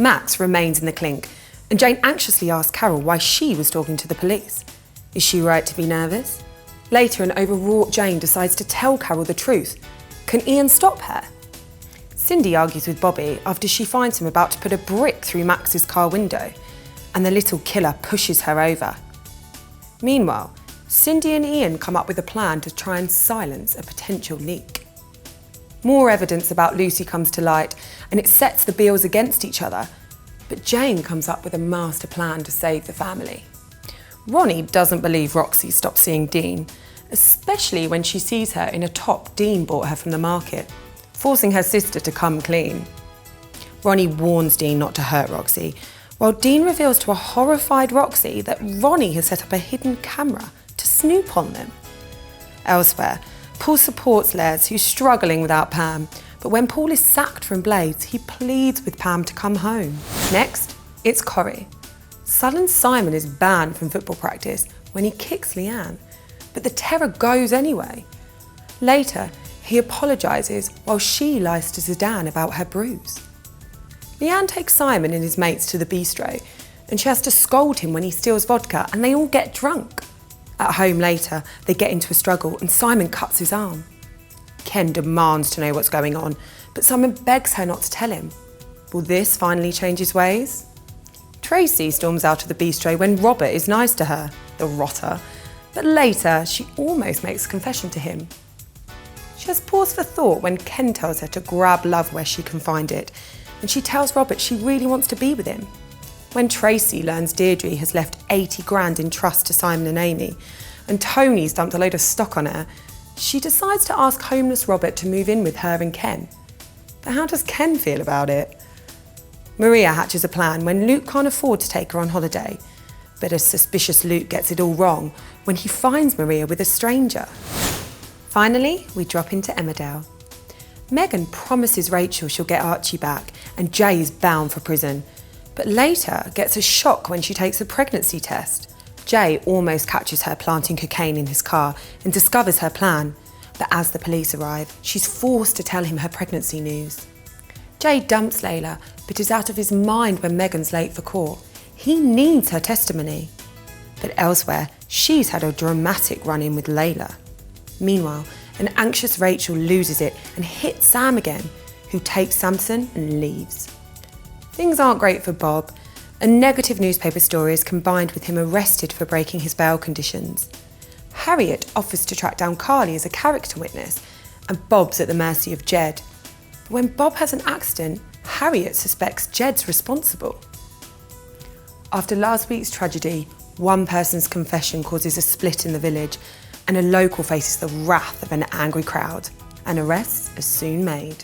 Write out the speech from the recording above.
Max remains in the clink, and Jane anxiously asks Carol why she was talking to the police. Is she right to be nervous? Later, an overwrought Jane decides to tell Carol the truth. Can Ian stop her? Cindy argues with Bobby after she finds him about to put a brick through Max's car window, and the little killer pushes her over. Meanwhile, Cindy and Ian come up with a plan to try and silence a potential leak. More evidence about Lucy comes to light, and it sets the Beales against each other, but Jane comes up with a master plan to save the family. Ronnie doesn't believe Roxy stopped seeing Dean, especially when she sees her in a top Dean bought her from the market, forcing her sister to come clean. Ronnie warns Dean not to hurt Roxy, while Dean reveals to a horrified Roxy that Ronnie has set up a hidden camera to snoop on them. Elsewhere, Paul supports Les, who's struggling without Pam, but when Paul is sacked from Blades, he pleads with Pam to come home. Next, it's Corrie. Sullen Simon is banned from football practice when he kicks Leanne, but the terror goes anyway. Later, he apologises while she lies to Zidane about her bruise. Leanne takes Simon and his mates to the bistro, and she has to scold him when he steals vodka, and they all get drunk. At home later, they get into a struggle and Simon cuts his arm. Ken demands to know what's going on, but Simon begs her not to tell him. Will this finally change his ways? Tracy storms out of the bistro when Robert is nice to her, the rotter, but later she almost makes a confession to him. She has pause for thought when Ken tells her to grab love where she can find it, and she tells Robert she really wants to be with him. When Tracy learns Deirdre has left 80 grand in trust to Simon and Amy, and Tony's dumped a load of stock on her, she decides to ask homeless Robert to move in with her and Ken. But how does Ken feel about it? Maria hatches a plan when Luke can't afford to take her on holiday, but a suspicious Luke gets it all wrong when he finds Maria with a stranger. Finally, we drop into Emmerdale. Megan promises Rachel she'll get Archie back, and Jay is bound for prison, but later gets a shock when she takes a pregnancy test. Jay almost catches her planting cocaine in his car and discovers her plan, but as the police arrive, she's forced to tell him her pregnancy news. Jay dumps Layla, but is out of his mind when Megan's late for court. He needs her testimony. But elsewhere, she's had a dramatic run-in with Layla. Meanwhile, an anxious Rachel loses it and hits Sam again, who takes Samson and leaves. Things aren't great for Bob. A negative newspaper story is combined with him arrested for breaking his bail conditions. Harriet offers to track down Carly as a character witness, and Bob's at the mercy of Jed. But when Bob has an accident, Harriet suspects Jed's responsible. After last week's tragedy, one person's confession causes a split in the village, and a local faces the wrath of an angry crowd, and arrests are soon made.